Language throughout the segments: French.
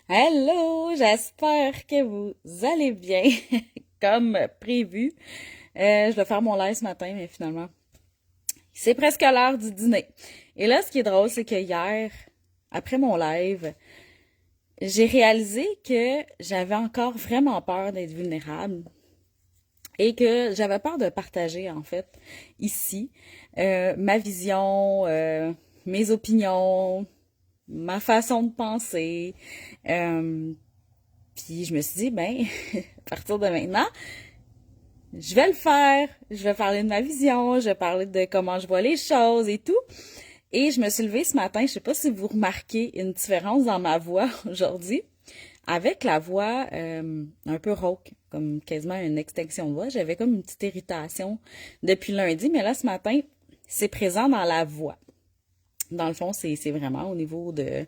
Hello, j'espère que vous allez bien, comme prévu. Je vais faire mon live ce matin, mais finalement, c'est presque l'heure du dîner. Et là, ce qui est drôle, c'est que hier, après mon live, j'ai réalisé que j'avais encore vraiment peur d'être vulnérable et que j'avais peur de partager, en fait, ici, ma vision, mes opinions, ma façon de penser. Euh, Puis je me suis dit, ben, à partir de maintenant, je vais le faire. Je vais parler de ma vision, je vais parler de comment je vois les choses et tout. Et je me suis levée ce matin, je sais pas si vous remarquez une différence dans ma voix aujourd'hui, avec la voix un peu rauque, comme quasiment une extinction de voix. J'avais comme une petite irritation depuis lundi, mais là ce matin, c'est présent dans la voix. Dans le fond, c'est vraiment au niveau de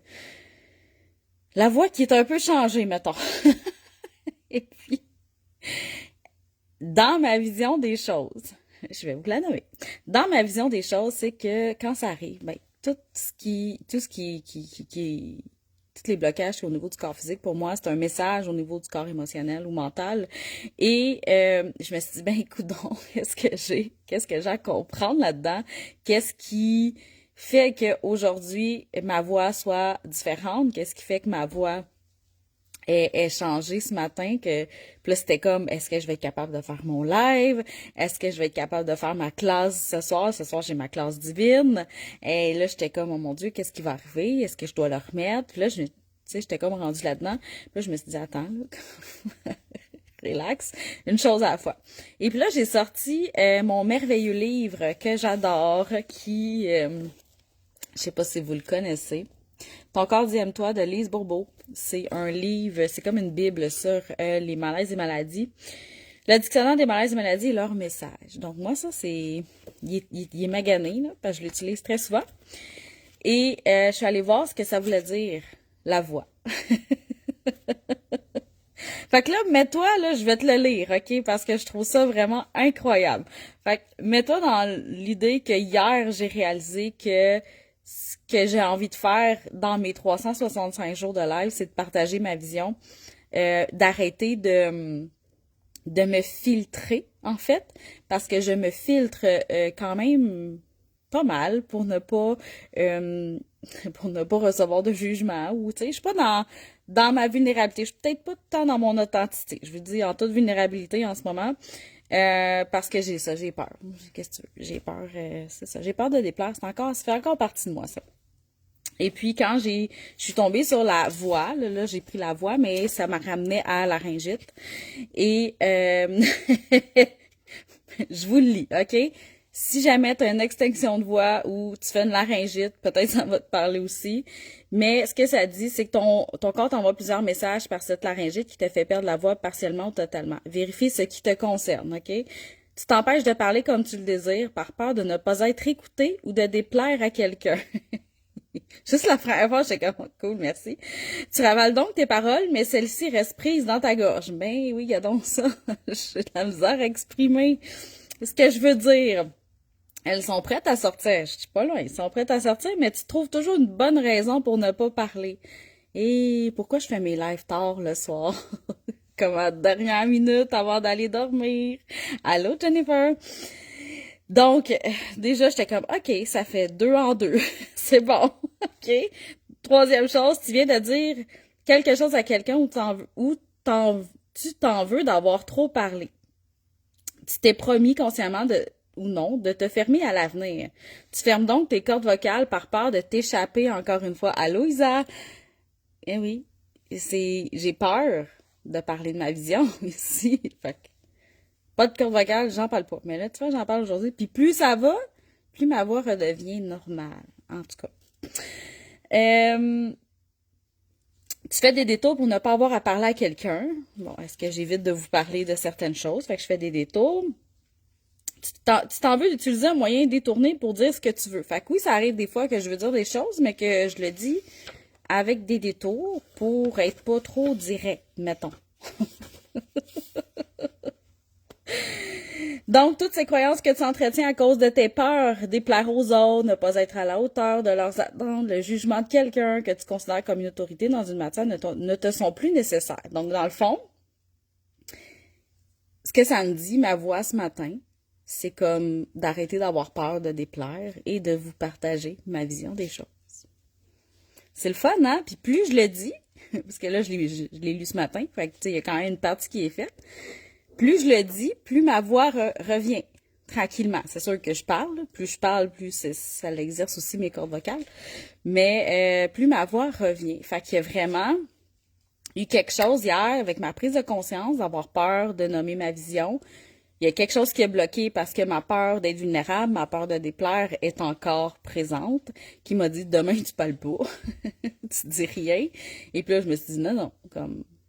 la voix qui est un peu changée, mettons. Et puis, dans ma vision des choses, je vais vous la nommer. Dans ma vision des choses, c'est que quand ça arrive, ben, tous les blocages au niveau du corps physique, pour moi, c'est un message au niveau du corps émotionnel ou mental. Et je me suis dit, ben, écoute donc, qu'est-ce que j'ai à comprendre là-dedans? Qu'est-ce qui fait qu'aujourd'hui, ma voix soit différente? Qu'est-ce qui fait que ma voix est changé ce matin que puis là c'était comme est-ce que je vais être capable de faire mon live, est-ce que je vais être capable de faire ma classe ce soir j'ai ma classe divine et là j'étais comme oh mon Dieu qu'est-ce qui va arriver, est-ce que je dois le remettre, puis là tu sais j'étais comme rendue là-dedans, puis là je me suis dit attends là, relax, une chose à la fois. Et puis là j'ai sorti mon merveilleux livre que j'adore qui je sais pas si vous le connaissez. Ton corps dit aime-toi de Lise Bourbeau. C'est un livre, c'est comme une bible sur les malaises et maladies. Le dictionnaire des malaises et maladies et leur message. Donc moi, ça, il est magané, là, parce que je l'utilise très souvent. Et je suis allée voir ce que ça voulait dire, la voix. Fait que là, mets-toi, là, je vais te le lire, OK? Parce que je trouve ça vraiment incroyable. Fait que mets-toi dans l'idée que hier, j'ai réalisé que ce que j'ai envie de faire dans mes 365 jours de live, c'est de partager ma vision, d'arrêter de me filtrer, en fait, parce que je me filtre quand même pas mal euh, pour ne pas recevoir de jugement ou tu sais, je suis pas dans ma vulnérabilité, je suis peut-être pas tant dans mon authenticité. Je vous dis en toute vulnérabilité en ce moment. Parce que j'ai peur. Qu'est-ce que tu veux? J'ai peur, c'est ça. J'ai peur de déplaire. Ça fait encore partie de moi, ça. Et puis quand je suis tombée sur la voix, là j'ai pris la voix, mais ça m'a ramené à la laryngite. Et je vous le lis, OK? Si jamais tu as une extinction de voix ou tu fais une laryngite, peut-être ça va te parler aussi. Mais ce que ça dit, c'est que ton corps t'envoie plusieurs messages par cette laryngite qui te fait perdre la voix partiellement ou totalement. Vérifie ce qui te concerne, OK? Tu t'empêches de parler comme tu le désires par peur de ne pas être écouté ou de déplaire à quelqu'un. Juste la première fois, j'étais comme cool, merci. Tu ravales donc tes paroles, mais celles-ci restent prises dans ta gorge. Ben oui, il y a donc ça. J'ai de la misère à exprimer ce que je veux dire. Elles sont prêtes à sortir. Je suis pas loin. Elles sont prêtes à sortir, mais tu trouves toujours une bonne raison pour ne pas parler. Et pourquoi je fais mes lives tard le soir? Comme à la dernière minute avant d'aller dormir. Allô, Jennifer? Donc, déjà, j'étais comme, OK, ça fait deux en deux. C'est bon. OK. Troisième chose, tu viens de dire quelque chose à quelqu'un tu t'en veux d'avoir trop parlé. Tu t'es promis consciemment ou non de te fermer à l'avenir. Tu fermes donc tes cordes vocales par peur de t'échapper encore une fois. Allô, Isa? Eh oui. J'ai peur de parler de ma vision ici. Fait que pas de corde vocale, j'en parle pas. Mais là, tu vois, j'en parle aujourd'hui. Puis plus ça va, plus ma voix redevient normale. En tout cas. Euh, Tu fais des détours pour ne pas avoir à parler à quelqu'un. Bon, est-ce que j'évite de vous parler de certaines choses? Fait que je fais des détours. Tu t'en veux d'utiliser un moyen détourné pour dire ce que tu veux. Fait que oui, ça arrive des fois que je veux dire des choses, mais que je le dis avec des détours pour être pas trop direct, mettons. Donc, toutes ces croyances que tu entretiens à cause de tes peurs, déplaire aux autres, ne pas être à la hauteur de leurs attentes, le jugement de quelqu'un que tu considères comme une autorité dans une matière ne te sont plus nécessaires. Donc, dans le fond, ce que ça me dit, ma voix ce matin, c'est comme d'arrêter d'avoir peur de déplaire et de vous partager ma vision des choses. C'est le fun, hein? Puis plus je le dis, parce que là, je l'ai lu ce matin, fait que, tu sais, il y a quand même une partie qui est faite. Plus je le dis, plus ma voix revient tranquillement. C'est sûr que je parle. Plus je parle, plus ça l'exerce aussi mes cordes vocales. Mais plus ma voix revient. Fait qu'il y a vraiment eu quelque chose hier avec ma prise de conscience, d'avoir peur de nommer ma vision. Il y a quelque chose qui est bloqué parce que ma peur d'être vulnérable, ma peur de déplaire est encore présente, qui m'a dit demain tu parles pas, tu dis rien. Et puis là je me suis dit non,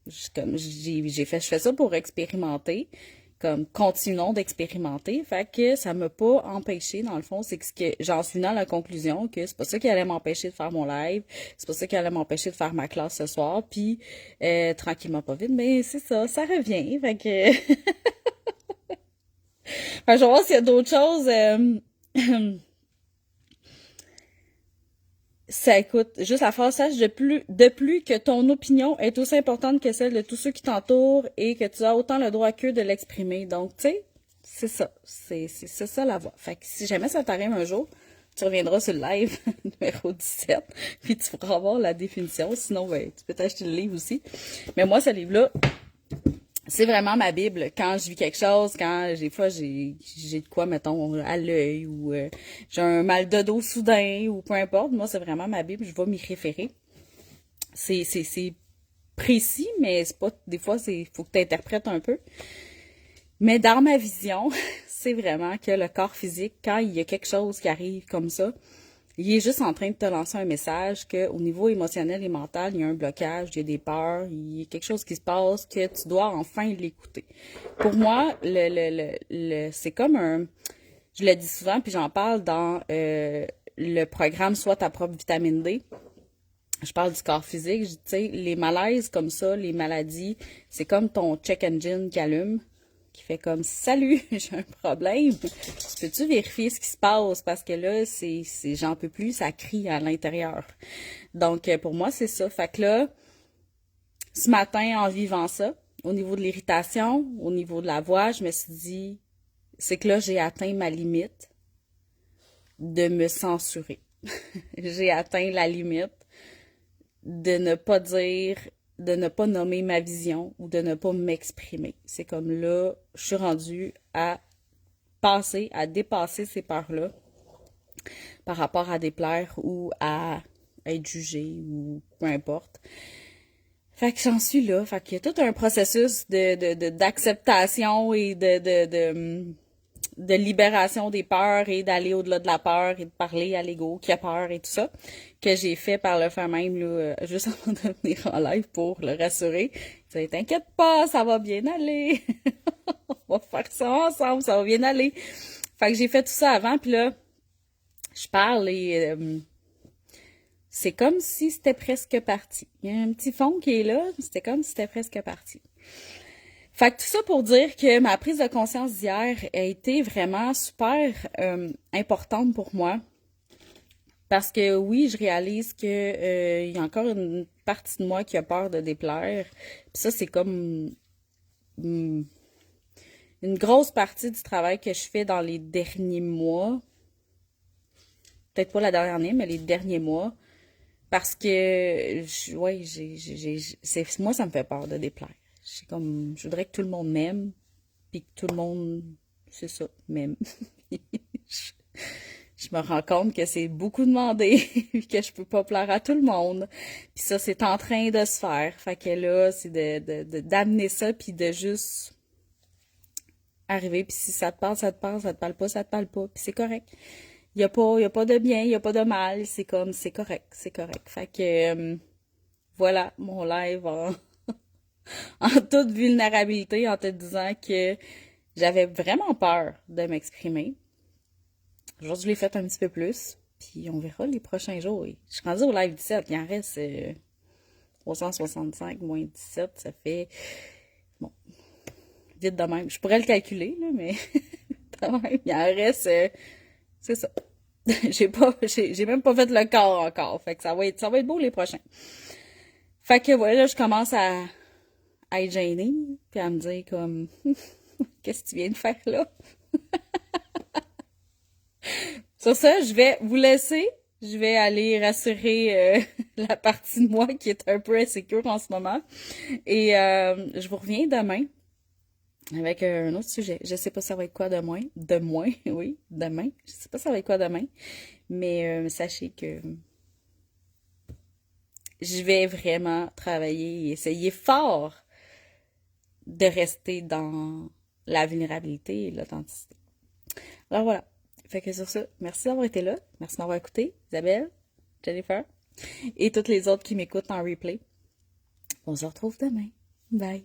je fais ça pour expérimenter, comme continuons d'expérimenter. Fait que ça m'a pas empêché, dans le fond, c'est que j'en suis venue à la conclusion que c'est pas ça qui allait m'empêcher de faire mon live, c'est pas ça qui allait m'empêcher de faire ma classe ce soir, puis tranquillement pas vite, mais c'est ça revient. Fait que fait que je vais voir s'il y a d'autres choses. Ça écoute, juste la phrase sache de plus que ton opinion est aussi importante que celle de tous ceux qui t'entourent et que tu as autant le droit qu'eux de l'exprimer. Donc, tu sais, c'est ça. C'est ça la voix. Fait que si jamais ça t'arrive un jour, tu reviendras sur le live numéro 17, puis tu pourras voir la définition. Sinon, ben, tu peux t'acheter le livre aussi. Mais moi, ce livre-là, c'est vraiment ma Bible. Quand je vis quelque chose, quand des fois j'ai de quoi, mettons, à l'œil ou j'ai un mal de dos soudain ou peu importe, moi c'est vraiment ma Bible, je vais m'y référer. C'est précis, mais c'est pas, des fois faut que tu interprètes un peu. Mais dans ma vision, c'est vraiment que le corps physique, quand il y a quelque chose qui arrive comme ça, il est juste en train de te lancer un message qu'au niveau émotionnel et mental, il y a un blocage, il y a des peurs, il y a quelque chose qui se passe, que tu dois enfin l'écouter. Pour moi, c'est comme je le dis souvent, puis j'en parle dans le programme Sois ta propre vitamine D. Je parle du corps physique, tu sais, les malaises comme ça, les maladies, c'est comme ton check engine qui allume, qui fait comme salut, j'ai un problème. Peux-tu vérifier ce qui se passe? Parce que là, j'en peux plus, ça crie à l'intérieur. Donc, pour moi, c'est ça. Fait que là, ce matin, en vivant ça, au niveau de l'irritation, au niveau de la voix, je me suis dit, c'est que là, j'ai atteint ma limite de me censurer. J'ai atteint la limite de ne pas dire, de ne pas nommer ma vision ou de ne pas m'exprimer. C'est comme là, je suis rendue à dépasser ces peurs-là par rapport à déplaire ou à être jugée ou peu importe. Fait que j'en suis là. Fait qu'il y a tout un processus d'acceptation et de libération des peurs et d'aller au-delà de la peur et de parler à l'ego qui a peur et tout ça, que j'ai fait par le fait même, là, juste avant de venir en live pour le rassurer. Tu sais, t'inquiète pas, ça va bien aller. On va faire ça ensemble, ça va bien aller. Fait que j'ai fait tout ça avant, puis là, je parle et c'est comme si c'était presque parti. Il y a un petit fond qui est là, c'était comme si c'était presque parti. Fait que tout ça pour dire que ma prise de conscience d'hier a été vraiment super importante pour moi. Parce que oui, je réalise que il y a encore une partie de moi qui a peur de déplaire. Puis ça, c'est comme une grosse partie du travail que je fais dans les derniers mois. Peut-être pas la dernière année, mais les derniers mois. Parce que, ouais, moi, ça me fait peur de déplaire. Je voudrais que tout le monde m'aime, puis que tout le monde, c'est ça, m'aime. Je me rends compte que c'est beaucoup demandé, puis que je peux pas plaire à tout le monde. Puis ça, c'est en train de se faire. Fait que là, c'est d'amener ça, puis de juste arriver, puis si ça te parle, ça te parle, ça te parle pas, ça te parle pas, puis c'est correct. Il y a pas de bien, il y a pas de mal, c'est comme, c'est correct, c'est correct. Fait que, voilà, mon live en toute vulnérabilité, en te disant que j'avais vraiment peur de m'exprimer. Aujourd'hui, je l'ai fait un petit peu plus, puis on verra les prochains jours. Je suis rendue au live 17, il en reste 365 moins 17, ça fait, bon, vite de même. Je pourrais le calculer, là, mais Ouais, il en reste, c'est ça. J'ai même pas fait le corps encore. Fait que ça va être beau les prochains. Fait que voilà, là, je commence à être gênée, puis à me dire comme, qu'est-ce que tu viens de faire là? Sur ça, je vais vous laisser. Je vais aller rassurer la partie de moi qui est un peu insécure en ce moment. Et je vous reviens demain avec un autre sujet. Je sais pas ça va être quoi demain. Demain, oui, demain. Je sais pas ça va être quoi demain. Mais sachez que je vais vraiment travailler et essayer fort de rester dans la vulnérabilité et l'authenticité. Alors voilà. Fait que sur ça, merci d'avoir été là. Merci d'avoir écouté. Isabelle, Jennifer et toutes les autres qui m'écoutent en replay. On se retrouve demain. Bye.